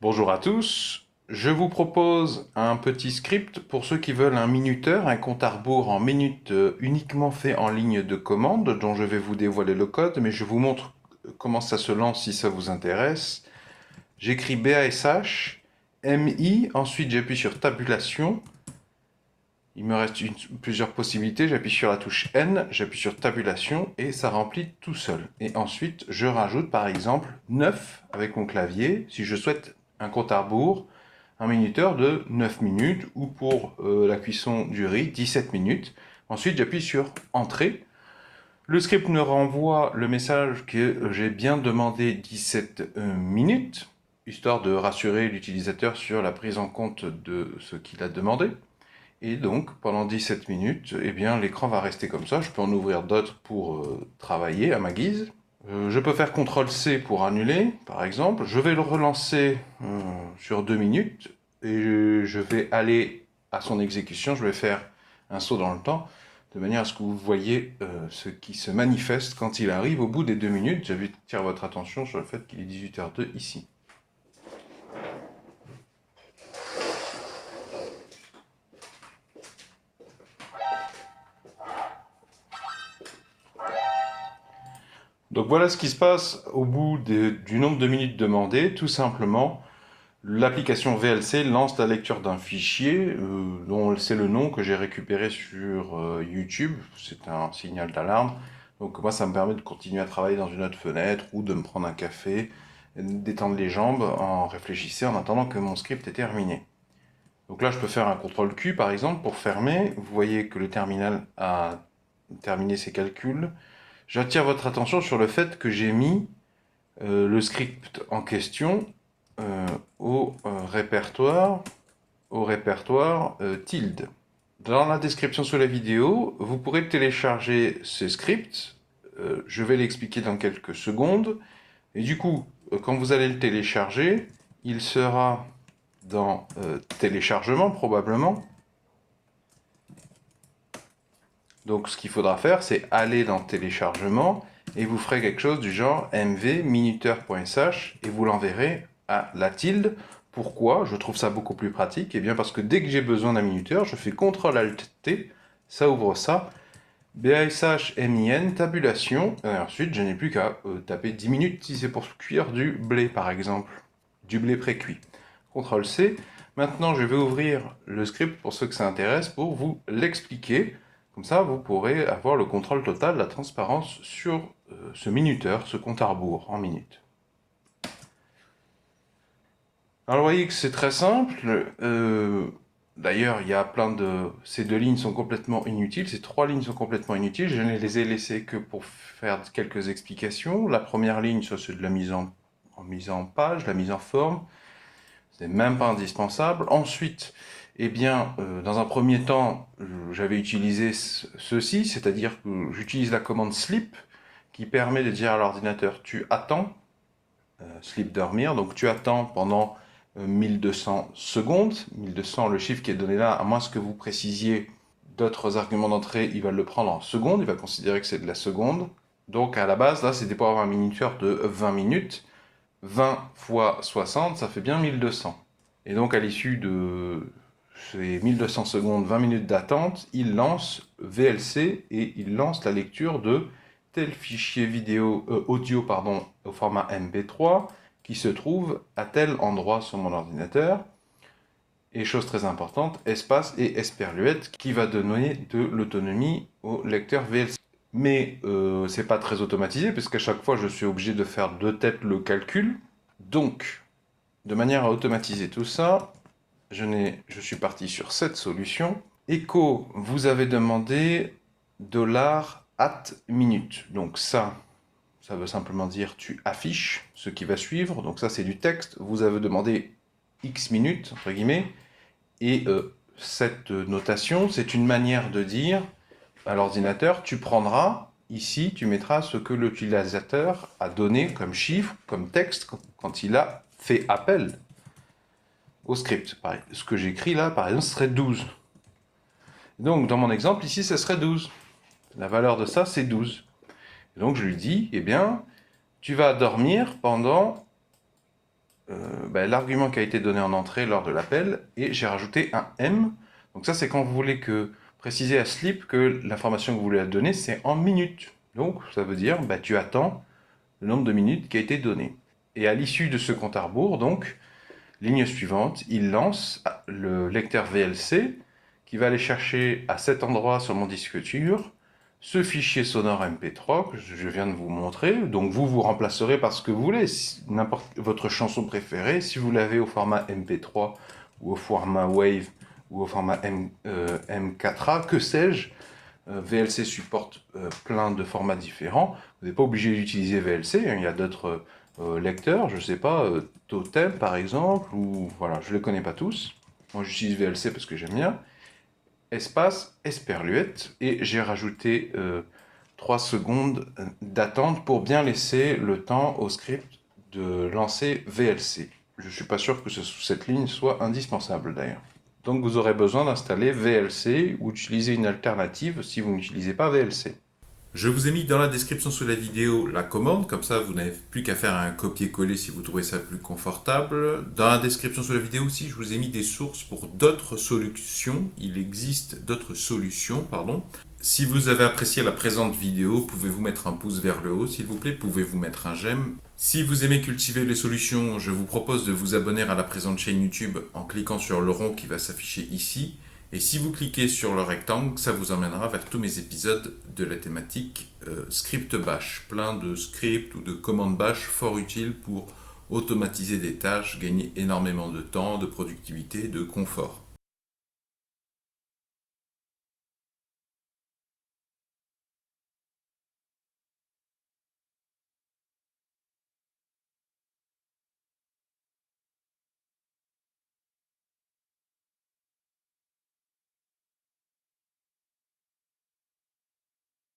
Bonjour à tous, je vous propose un petit script pour ceux qui veulent un minuteur, un compte à rebours en minutes uniquement fait en ligne de commande dont je vais vous dévoiler le code, mais je vous montre comment ça se lance si ça vous intéresse. J'écris BASH, MI, ensuite j'appuie sur tabulation. Il me reste plusieurs possibilités, j'appuie sur la touche N, j'appuie sur tabulation et ça remplit tout seul. Et ensuite, je rajoute par exemple 9 avec mon clavier si je souhaite un compte à rebours, un minuteur de 9 minutes ou pour la cuisson du riz 17 minutes. Ensuite, j'appuie sur Entrée. Le script me renvoie le message que j'ai bien demandé 17 minutes, histoire de rassurer l'utilisateur sur la prise en compte de ce qu'il a demandé. Et donc, pendant 17 minutes, eh bien, l'écran va rester comme ça. Je peux en ouvrir d'autres pour travailler à ma guise. Je peux faire CTRL-C pour annuler, par exemple. Je vais le relancer sur 2 minutes et je vais aller à son exécution. Je vais faire un saut dans le temps de manière à ce que vous voyez ce qui se manifeste quand il arrive au bout des 2 minutes. J'attire votre attention sur le fait qu'il est 18h02 ici. Donc voilà ce qui se passe au bout du nombre de minutes demandées. Tout simplement, l'application VLC lance la lecture d'un fichier dont c'est le nom que j'ai récupéré sur YouTube. C'est un signal d'alarme. Donc moi, ça me permet de continuer à travailler dans une autre fenêtre ou de me prendre un café, d'étendre les jambes en réfléchissant en attendant que mon script est terminé. Donc là, je peux faire un CTRL-Q par exemple pour fermer. Vous voyez que le terminal a terminé ses calculs. J'attire votre attention sur le fait que j'ai mis le script en question au répertoire tilde. Dans la description sous la vidéo, vous pourrez télécharger ce script. Je vais l'expliquer dans quelques secondes. Et du coup, quand vous allez le télécharger, il sera dans téléchargement probablement. Donc ce qu'il faudra faire, c'est aller dans téléchargement et vous ferez quelque chose du genre mv minuteur.sh et vous l'enverrez à la tilde. Pourquoi? Je trouve ça beaucoup plus pratique. Et bien parce que dès que j'ai besoin d'un minuteur, je fais CTRL-ALT-T, ça ouvre ça, BASH MIN, tabulation, et ensuite je n'ai plus qu'à taper 10 minutes si c'est pour cuire du blé par exemple, du blé pré-cuit. CTRL-C. Maintenant je vais ouvrir le script pour ceux que ça intéresse pour vous l'expliquer. Comme ça, vous pourrez avoir le contrôle total, la transparence sur ce minuteur, ce compte à rebours en minutes. Alors, vous voyez que c'est très simple. D'ailleurs, il y a plein de... Ces deux lignes sont complètement inutiles. Ces trois lignes sont complètement inutiles. Je ne les ai laissées que pour faire quelques explications. La première ligne, ça c'est de la mise en page, la mise en forme. C'est même pas indispensable. Ensuite, eh bien, dans un premier temps, j'avais utilisé ceci, c'est-à-dire que j'utilise la commande sleep qui permet de dire à l'ordinateur tu attends, sleep dormir, donc tu attends pendant 1200 secondes. 1200, le chiffre qui est donné là, à moins que vous précisiez d'autres arguments d'entrée, il va le prendre en secondes, il va considérer que c'est de la seconde. Donc à la base, là, c'était pour avoir un minuteur de 20 minutes. 20 fois 60, ça fait bien 1200. Et donc à l'issue de ces 1200 secondes, 20 minutes d'attente, il lance VLC et il lance la lecture de tel fichier audio au format MP3 qui se trouve à tel endroit sur mon ordinateur. Et chose très importante, espace et esperluette qui va donner de l'autonomie au lecteur VLC. Mais c'est pas très automatisé parce qu'à chaque fois je suis obligé de faire de tête le calcul. Donc, de manière à automatiser tout ça, je suis parti sur cette solution. Echo, vous avez demandé $@minute. Donc ça veut simplement dire tu affiches ce qui va suivre. Donc ça c'est du texte. Vous avez demandé X minutes, entre guillemets. Et cette notation, c'est une manière de dire à l'ordinateur, tu prendras, ici, tu mettras ce que l'utilisateur a donné comme chiffre, comme texte, quand il a fait appel au script. Ce que j'écris là, par exemple, serait 12. Donc, dans mon exemple, ici, ce serait 12. La valeur de ça, c'est 12. Donc, je lui dis, eh bien, tu vas dormir pendant l'argument qui a été donné en entrée lors de l'appel, et j'ai rajouté un M. Donc ça, c'est quand vous voulez préciser à Sleep que l'information que vous voulez donner, c'est en minutes. Donc ça veut dire, tu attends le nombre de minutes qui a été donné. Et à l'issue de ce compte à rebours, donc, ligne suivante, il lance le lecteur VLC qui va aller chercher à cet endroit sur mon disque dur ce fichier sonore MP3 que je viens de vous montrer. Donc vous remplacerez par ce que vous voulez, n'importe votre chanson préférée, si vous l'avez au format MP3 ou au format Wave ou au format M4A, que sais-je. VLC supporte plein de formats différents. Vous n'êtes pas obligé d'utiliser VLC, hein, il y a d'autres lecteurs, je ne sais pas, Totem par exemple, ou voilà, je ne les connais pas tous. Moi j'utilise VLC parce que j'aime bien. Espace, Esperluette, et j'ai rajouté 3 secondes d'attente pour bien laisser le temps au script de lancer VLC. Je ne suis pas sûr que cette ligne soit indispensable d'ailleurs. Donc vous aurez besoin d'installer VLC ou d'utiliser une alternative si vous n'utilisez pas VLC. Je vous ai mis dans la description sous la vidéo la commande, comme ça vous n'avez plus qu'à faire un copier-coller si vous trouvez ça plus confortable. Dans la description sous la vidéo aussi, je vous ai mis des sources pour d'autres solutions. Il existe d'autres solutions, pardon. Si vous avez apprécié la présente vidéo, pouvez-vous mettre un pouce vers le haut, s'il vous plaît, pouvez-vous mettre un j'aime. Si vous aimez cultiver les solutions, je vous propose de vous abonner à la présente chaîne YouTube en cliquant sur le rond qui va s'afficher ici. Et si vous cliquez sur le rectangle, ça vous emmènera vers tous mes épisodes de la thématique script bash. Plein de scripts ou de commandes bash fort utiles pour automatiser des tâches, gagner énormément de temps, de productivité, de confort.